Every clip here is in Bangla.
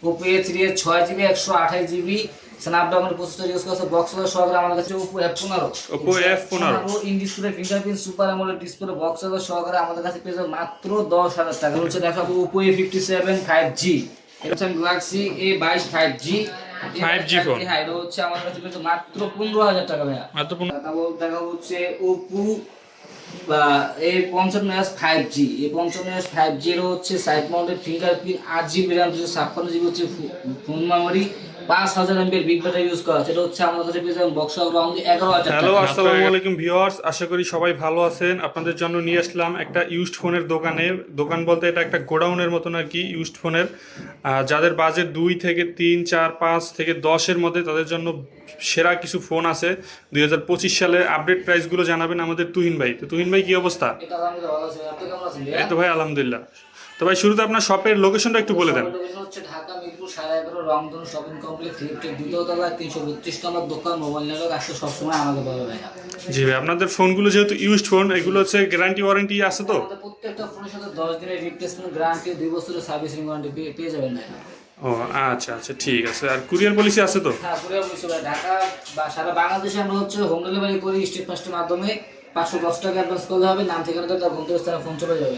Oppo A3 6GB 128GB Snapdragon processor use করছে বক্স সহকারে আমাদের কাছে Oppo F15 in display fingerprint super AMOLED display box সহকারে আমাদের কাছে পেয়ে যাবে মাত্র 10,000 টাকা। হচ্ছে দেখাবো Oppo A57 5G, Samsung Galaxy A22 5G phone. হ্যাঁ, এটা হচ্ছে আমাদের কাছে পেয়ে যাবে মাত্র 15,000 টাকা ভাইয়া। মাত্র দেখা হচ্ছে Oppo A55s 5G, A55s 5G এর হচ্ছে side mounted fingerprint 8GB RAM 256GB হচ্ছে phone memory 5000 mAh big battery use করা আছে। এটা হচ্ছে আমাদের কাছে পেয়ে যাবেন বক্স অরাউন্ড 11,000 টাকা। হ্যালো, আসসালামু আলাইকুম ভিউয়ার্স, আশা করি সবাই ভালো আছেন। আপনাদের জন্য নিয়ে আসলাম একটা ইউজড ফোনের দোকান বলতে এটা একটা গোডাউনের মতন আর কি। ইউজড ফোনের যাদের বাজেট 2 থেকে 3 4 5 থেকে 10-এর মধ্যে তাদের জন্য সেরা কিছু ফোন আছে। 2025 সালের আপডেট প্রাইসগুলো জানাবেন আমাদের তুহিন ভাই। তো তুহিন ভাই কি অবস্থা? এটা আলহামদুলিল্লাহ ভালো আছে। আপনি কেমন আছেন? এই তো ভাই আলহামদুলিল্লাহ। তো ভাই শুরুতে আপনার শপের লোকেশনটা একটু বলে দেন। লোকেশন হচ্ছে ঢাকা মিরপুর 11.5 রংধনু শপিং কমপ্লেক্স লিফটের দ্বিতীয় তলায় 332 নম্বর দোকান। মোবাইল নেটওয়ার্ক আসতে সবসময় আমাকে পাবে ভাইয়া। জি ভাই, আপনাদের ফোনগুলো যেহেতু ইউজড ফোন, এগুলো হচ্ছে গ্যারান্টি ওয়ারেন্টি আছে তো? আমাদের প্রত্যেকটা ফোনের সাথে 10 দিনের রিপ্লেসমেন্ট গ্যারান্টি, 2 বছরের সার্ভিসিং ওয়ারেন্টি পেয়ে যাবেন ভাইয়া। ও আচ্ছা আচ্ছা, ঠিক আছে। আর কুরিয়ার পলিসি আছে তো? হ্যাঁ, কুরিয়ার পরিষেবা ভাই। ঢাকা বা সারা বাংলাদেশে আমরা হচ্ছে হোম ডেলিভারি করি স্টেট ফাস্টের মাধ্যমে। 510 টাকা অ্যাডভান্স করলে হবে, নাম ঠিকানা দিলে তার গন্তব্যস্থানে ফোন চলে যাবে।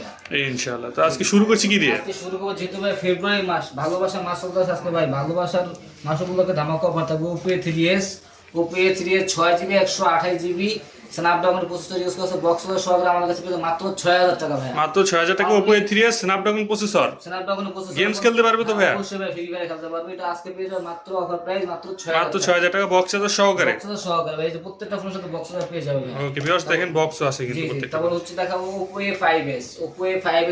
ইনশাআল্লাহ। তো আজকে শুরু করছি কি দিয়ে? আজকে শুরু করবো যেহেতু ভাই ফেব্রুয়ারি মাস, ভালোবাসার মাস চলতেছে আজকে ভাই। ভালোবাসার মাসগুলোকে ধামাকা অফার থাকবে। Oppo A3 6GB 128GB Snapdragon processor use করছে বক্স সহকারে আমাদের কাছে পেয়ে মাত্র 6,000 টাকা ভাই। মাত্র 6,000 টাকা Oppo A3s Snapdragon processor. Snapdragon processor games খেলতে পারবে তো ভাই? অবশ্যই ভাই, ফ্রি ফায়ার খেলতে পারবে। এটা আজকে পেয়ে যাবে মাত্র অফার প্রাইস মাত্র 6,000 মাত্র 6,000 টাকা বক্স চার্জার সহকারে। বক্স সহকারে ভাই। এই যে প্রত্যেকটা ফোনের সাথে বক্স পেয়ে যাবে ভাই। ওকে ভিউয়ার্স, দেখেন বক্সও আছে কিন্তু জি জি। প্রত্যেকটা। তারপর হচ্ছে দেখাবো ওপো A5s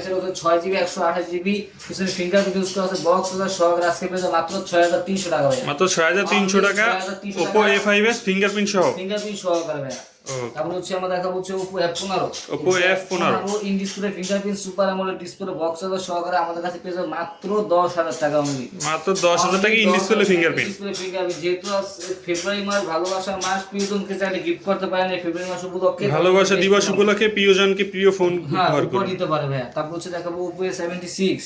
এর হচ্ছে 6GB 128GB পিছনে ফিঙ্গারপ্রিন্ট ইউজ করা আছে বক্স সহকারে আজকে পেয়ে যাবে মাত্র 6,300 টাকা ভাই। মাত্র 6,300 টাকা ওপো A5s ফিঙ্গারপ্রিন্ট সহ। ফিঙ্গারপ্রিন্ট সহকারে ভাই। ওকে। তারপর হচ্ছে আমরা দেখাবো হচ্ছে Oppo F15 in display fingerprint super AMOLED display box সহকারে আমাদের কাছে পেয়ে যাবে মাত্র 10,000 টাকা অনলি। মাত্র 10,000 টাকা in display fingerprint. Display fingerprint যেহেতু ফেব্রুয়ারি মাস ভালোবাসার মাস, প্রিয়জনকে চাইলে গিফট করতে পারেন এই ফেব্রুয়ারি মাস উপলক্ষে। ভালোবাসা দিবস উপলক্ষে প্রিয়জনকে প্রিয় ফোন উপহার উপহার করুন। দিতে পারে ভাই। তারপর হচ্ছে দেখাবো Oppo A76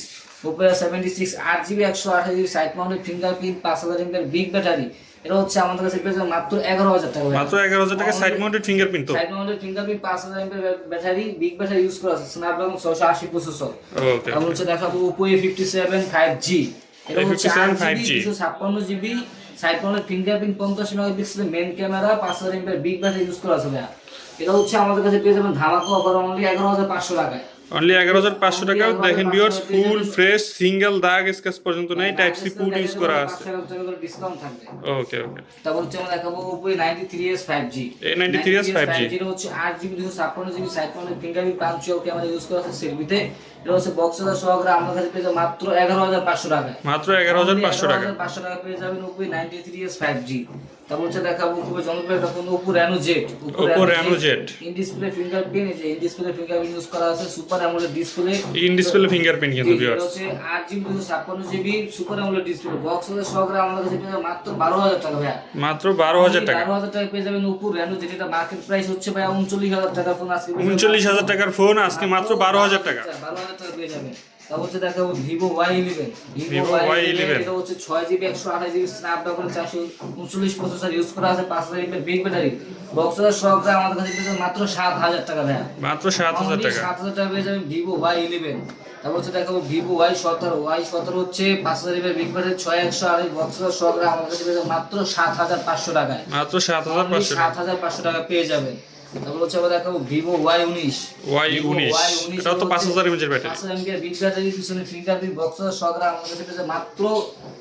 8GB 128GB side mounted fingerprint 5000 mAh big battery. এটা হচ্ছে আমাদের কাছে পেয়ে যাবে মাত্র 11,000 টাকা ভাই। মাত্র 11,000 টাকা সাইড মাউন্টেড ফিঙ্গারপ্রিন্ট তো? Side mounted fingerprint 5000 mAh battery big battery use করা আছে স্ন্যাপড্রাগন 680 প্রসেসর। ওকে। তারপর হচ্ছে দেখাবো ওপো A57 5G। এটা হচ্ছে 5G 256GB side mounted fingerprint 50 মেগাপিক্সেলের main camera 5000 mAh big battery use করা আছে ভাই। এটা হচ্ছে আমাদের কাছে পেয়ে যাবেন ধামাকা অফার অনলি 11,500 টাকায়। অনলি 11,500 টাকা। দেখেন ভিউয়ার্স, ফুল ফ্রেশ সিঙ্গেল দাগ স্কেচ পর্যন্ত নেই, টাইপ সি পোর্ট ইউজ করা আছে। 5,000 টাকা করে ডিসকাউন্ট থাকবে। ওকে ওকে। তারপর হচ্ছে আমরা দেখাবো Oppo A93s 5G। A93s 5G এটা হচ্ছে 8GB 256GB side mounted fingerprint punctual camera use করা আছে সেলফিতে। এটা হচ্ছে বক্সের সহকারে আমাদের কাছে পেয়ে যাবে মাত্র 11,500 টাকায়। মাত্র 11,500 টাকা। 11,500 টাকা পেয়ে যাবেন ওপো A93s 5G। তারপর হচ্ছে দেখাবো খুবই জনপ্রিয় একটা phone Oppo Reno Z। Oppo Reno Z in display fingerprint, এই যে ইন ডিসপ্লে ফিঙ্গারপ্রিন্ট ইউজ করা আছে super AMOLED display. In display fingerprint কিন্তু ভিউয়ার্স। এটা হচ্ছে 8GB 256GB super AMOLED display বক্সের সহকারে আমাদের কাছে পেয়ে যাবে মাত্র 12,000 টাকা ভাই। মাত্র 12,000 টাকা। 12,000 টাকা পেয়ে যাবেন ওপো Reno Z। এটা মার্কেট প্রাইস হচ্ছে ভাই 39,000 টাকা ফোন আজকে 39,000 টাকার ফোন আজকে মাত্র 12,000 টাকা। 12,000 টাকা পেয়ে যাবেন। তারপর হচ্ছে দেখাবো Vivo Y11 এটা হচ্ছে 6GB 128GB Snapdragon 439 processor use করা আছে 5000 mAh বিগ ব্যাটারি বক্সের সহকারে আমাদের কাছে পেয়ে যাবেন মাত্র 7,000 টাকা ভাই। মাত্র 7,000 টাকা। 7,000 টাকা পেয়ে যাবেন Vivo Y11। তারপর হচ্ছে দেখাবো Vivo Y17 হচ্ছে 5000 mAh বিগ ব্যাটারি 6128 বক্সের সহকারে আমাদের কাছে পেয়ে যাবেন মাত্র 7,500 টাকায়। মাত্র 7,500 টাকা। 7,500 টাকা পেয়ে যাবেন। তারপর হচ্ছে আমরা দেখাবো Vivo Y19 এটাও তো 5,000 mAh battery. 5,000 mAh big battery পিছনে ফিঙ্গারপ্রিন্ট বক্সের সহকারে আমাদের কাছে পেয়ে যাবে মাত্র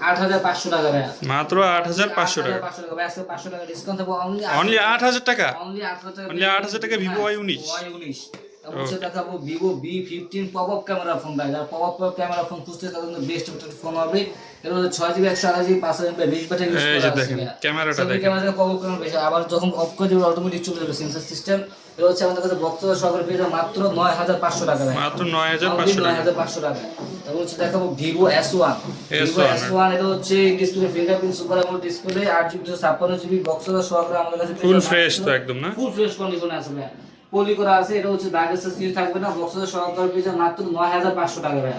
8,500 টাকা ভাই। মাত্র 8,500 টাকা। 500 টাকা ভাই। আজকে 500 টাকা ডিসকাউন্ট থাকবে অনলি 8,000 টাকা। অনলি 8,000 টাকা। অনলি 8,000 টাকা Vivo Y19। তারপর হচ্ছে দেখাবো Vivo V15 popup camera phone ভাই। যারা পপআপ ক্যামেরা ফোন খুঁজতে তাদের জন্য বেস্ট একটা ফোন হবে। এটা হচ্ছে 6GB 128GB 5000 mAh big battery use করা আছে। এই যে দেখেন ক্যামেরাটা দেখেন। ক্যামেরা পপআপ ক্যামেরা বেশি, আবার যখন অফ করে দিবে অটোমেটিক চলে যাবে সেন্সর সিস্টেম। এটা হচ্ছে আমাদের কাছে বক্সের সহকারে পেয়ে যাবে মাত্র 9,500 টাকা ভাই। মাত্র 9,500 টাকা। 9,500 টাকা। তারপর হচ্ছে দেখাবো Vivo S1 এটা হচ্ছে display fingerprint super AMOLED display 8GB 256GB বক্সের সহকারে আমাদের কাছে ফুল ফ্রেশ তো একদম না? ফুল ফ্রেশ কন্ডিশনে আছে ভাই। পলি করা আছে। এটা হচ্ছে দাগের সাইজ থাকবে না বক্সের সহকারে পেয়ে যাবে মাত্র 9,500 টাকা ভাই।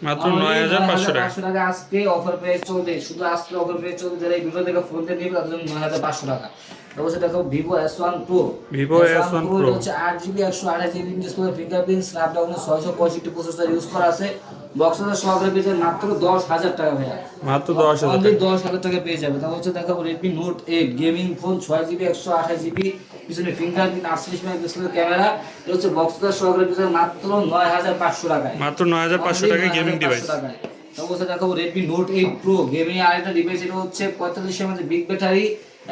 মাত্র 9500 টাকা। 9500 টাকা আজকে অফার প্রাইস চলবে, শুধু আজকে অফার প্রাইস চলবে। যারা এই ভিডিও থেকে ফোন দিয়ে নেবে তাদের জন্য 9500 টাকা। তারপর দেখো Vivo S1 Pro। Vivo S1 Pro এটা হচ্ছে 8GB 128GB display, fingerprint, Snapdragon 665 processor use করা আছে। বক্সের সহকারে পেয়ে যাবে মাত্র 10000 টাকা ভাইয়া, মাত্র 10000 অনলি টাকা। 10000 টাকা পেয়ে যাবে। তারপর হচ্ছে দেখাবো Redmi Note 8 gaming phone, 6GB 128GB, পিছনে ফিঙ্গারপ্রিন্ট, 48 মেগাপিক্সেলের ক্যামেরা। এটা হচ্ছে বক্সের সহকারে পেয়ে যাবে মাত্র 9500 টাকায়, মাত্র 9500 টাকায় গেমিং ডিভাইস। তারপর দেখাবো Redmi Note 8 Pro গেমিং আরেকটা ডিভাইস। এটা হচ্ছে 45 mAh বিগ ব্যাটারি,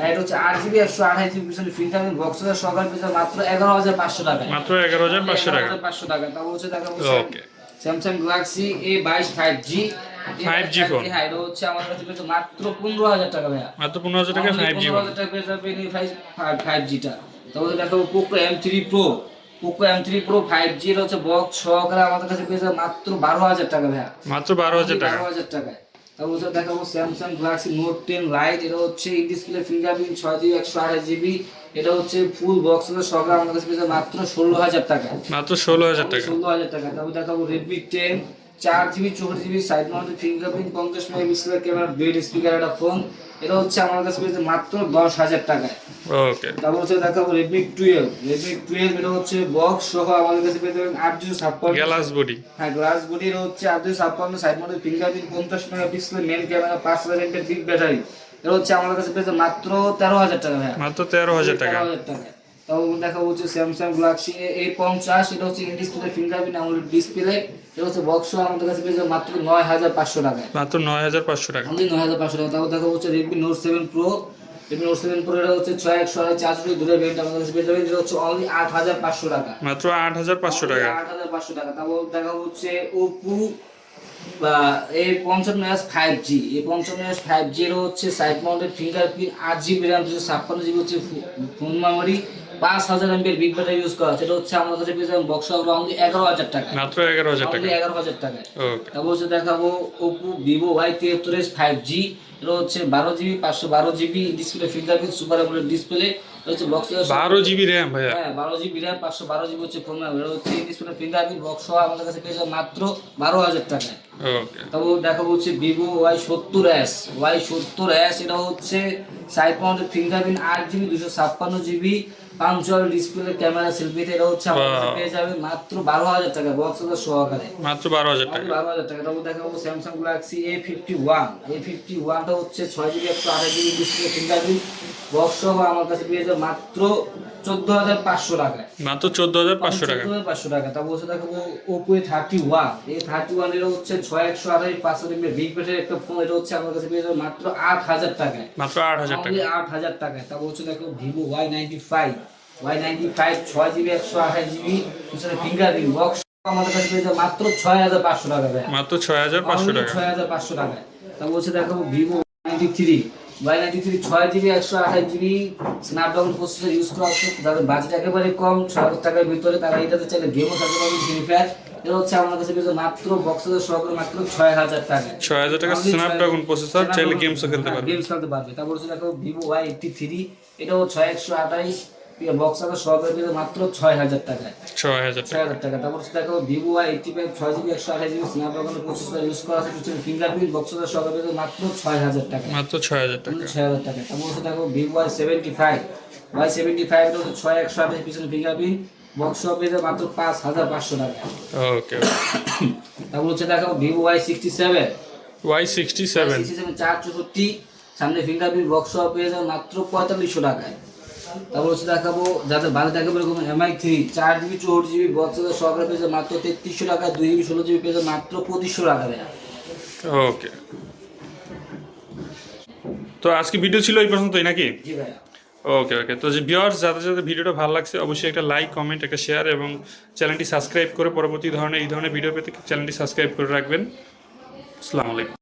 এটা হচ্ছে 8GB 128GB, পিছনে ফিঙ্গারপ্রিন্ট, বক্সের সহকারে পেয়ে যাবে মাত্র 11500 টাকায়, মাত্র 11500 টাকা। 11500 টাকা। তারপর হচ্ছে দেখাবো ওকে, Samsung Galaxy A22 5G 5G phone. হ্যাঁ, এটা হচ্ছে আমার কাছে পেয়েছে মাত্র 15000 টাকা ভাইয়া, মাত্র 15000 টাকা 5G ফোন। 15000 টাকা পেয়ে যাবে এই 5G টা। তারপরে দেখাবো Poco M3 Pro। Poco M3 Pro 5G এর হচ্ছে বক্স সহকারে আমাদের কাছে পেয়ে যাবে মাত্র 12000 টাকা ভাইয়া, মাত্র 12000 টাকা। 12000 টাকায়। তারপর হচ্ছে দেখাবো Samsung Galaxy Note 10 Lite। এটা হচ্ছে in display, fingerprint, 6GB 128GB, এটা হচ্ছে ফুল বক্সের সহকারে আমাদের কাছে পেয়ে যাবে মাত্র 16000 টাকা, মাত্র 16000 টাকা। 16000 টাকা। তারপর দেখাবো Redmi 10 4GB 64GB side mounted fingerprint, 50 মেগাপিক্সেলের ক্যামেরা, ডুয়েল স্পিকার একটা ফোন। এটা হচ্ছে আমার কাছে পেয়েছে মাত্র 10000 টাকায়। ওকে, তারপর হচ্ছে দেখাবো Redmi 12। Redmi 12 এটা হচ্ছে বক্স সহ আমাদের কাছে পেয়ে যাবেন 856। Glass body. হ্যাঁ, গ্লাস বডি। এটা হচ্ছে 856 সাইড মাউন্টেড ফিঙ্গারপ্রিন্ট, 50 মেগাপিক্সেলের main camera, 5000 mAh big battery. এটা হচ্ছে আমার কাছে পেয়েছে মাত্র 13000 টাকা ভাই, মাত্র 13000 টাকা। 13000 টাকা। তারপর দেখাবো হচ্ছে Samsung Galaxy A50। এটা হচ্ছে in display, fingerprint, AMOLED display. এটা হচ্ছে বক্স সহ আমাদের কাছে পেয়ে যাবে মাত্র 9500 টাকায়, মাত্র 9500 টাকা। অনলি 9500 টাকা। তারপর দেখাবো হচ্ছে Redmi Note 7 Pro। Redmi Note 7 Pro এটা হচ্ছে 6128 দূরে ভেরিয়েন্ট আমাদের কাছে পেয়ে যাবেন। এটা হচ্ছে অনলি 8500 টাকা, মাত্র 8500 টাকা। 8500 টাকা। তারপর দেখাবো হচ্ছে Oppo বা A55s 5G। A55s 5G এর হচ্ছে side mounted fingerprint, 8GB RAM, 256GB হচ্ছে phone memory, 5000 mAh big battery use করা আছে। এটা হচ্ছে আমাদের কাছে পেয়ে যাবেন বক্স অফ অনলি 11000 টাকা, মাত্র 11000 টাকা। অনলি 11000 টাকা। ওকে, তারপর হচ্ছে দেখাবো Oppo Vivo Y73s 5G। এটা হচ্ছে 12GB 512GB display, fingerprint, super AMOLED display. এটা হচ্ছে বক্স 12GB RAM ভাইয়া। হ্যাঁ, 12GB RAM 512GB হচ্ছে ফোন মেমোরি। এটা হচ্ছে ডিসপ্লে, ফিঙ্গারপ্রিন্ট, বক্স সহ আমাদের কাছে পেয়ে যাবে মাত্র 12000 টাকায়। ওকে, তারপর দেখাবো হচ্ছে Vivo Y70s। Y70s এটা হচ্ছে side mounted fingerprint, 8GB 256GB, পাঞ্চুয়াল ডিসপ্লে, ক্যামেরা, সেলফিতে। এটা হচ্ছে আমাদের কাছে পেয়ে যাবে মাত্র 12000 টাকা বক্স সহকারে, মাত্র 12000 টাকা। 12000 টাকা। তারপর দেখাবো Samsung Galaxy A51। A51 টা হচ্ছে 6GB 128GB display, fingerprint, box সহ আমার কাছে পেয়ে যাবে মাত্র 14500 টাকায়, মাত্র 14500 টাকা। 14500 টাকা। তারপর হচ্ছে দেখাবো Oppo A31। A31 এর হচ্ছে 6128 500 mAh বিগ ব্যাটারি একটা ফোন। এটা হচ্ছে আমার কাছে পেয়ে যাবে মাত্র 8000 টাকায়, মাত্র 8000 টাকা। অনলি 8000 টাকায়। তারপর হচ্ছে দেখো Vivo Y95। Y95 6GB 128GB পিছনে ফিঙ্গারপ্রিন্ট, বক্স আমাদের কাছে পেয়ে যাবে মাত্র 6500 টাকা ভাই, মাত্র 6500 টাকা। 6500 টাকায়। তারপর হচ্ছে দেখাবো Vivo Y93। Y93 6GB 128GB Snapdragon processor use করা আছে। যাদের বাজেট একেবারে কম, 6000 টাকার ভিতরে, তারা এটাতে চাইলে গেমও খেলতে পারবে, ফ্রি ফায়ার। এটা হচ্ছে আমার কাছে পেয়ে যাবে মাত্র বক্সের সহকারে মাত্র 6000 টাকা, 6000 টাকা স্ন্যাপড্রাগন প্রসেসর, চাইলে গেমসও খেলতে পারবে। গেমস খেলতে পারবে। তারপর হচ্ছে দেখো Vivo Y83। এটাও 6128 বক্সের সহকারে পেয়ে যাবে মাত্র 6000 টাকায়, 6000 টাকা। 6000 টাকা। তারপর হচ্ছে দেখো Vivo Y85 6GB 128GB Snapdragon processor use করা আছে, পিছনে ফিঙ্গারপ্রিন্ট, বক্সের সহকারে পেয়ে যাবে মাত্র 6000 টাকা, মাত্র 6000 টাকা। 6000 টাকা। তারপর হচ্ছে দেখো Vivo Y75। Y75 এটা হচ্ছে 6128 পিছনে ফিঙ্গারপ্রিন্ট, বক্স পেয়ে যাবে মাত্র 5500 টাকা। ওকে, তারপর হচ্ছে দেখো Vivo Y67। Y67 464 সামনে ফিঙ্গারপ্রিন্ট, বক্স পেয়ে যাবে মাত্র 4500 টাকায়। তারপর হচ্ছে দেখাবো যাদের বাজেট একেবারে কম MI3 4GB 64GB বক্সের সহকারে পেয়ে যাবে মাত্র 3300 টাকায়, 2GB 16GB পেয়ে যাবে মাত্র 2500 টাকা ভাইয়া। ওকে, তো আজকে ভিডিও ছিল এই পর্যন্তই নাকি? জি ভাইয়া। ওকে ওকে, তো যে ভিউয়ার্স যাদের যাদের ভিডিওটা ভালো লাগছে অবশ্যই একটা লাইক, কমেন্ট, একটা শেয়ার এবং চ্যানেলটি সাবস্ক্রাইব করে পরবর্তী এই ধরনের ভিডিও পেতে চ্যানেলটি সাবস্ক্রাইব করে রাখবেন। আসসালামু আলাইকুম।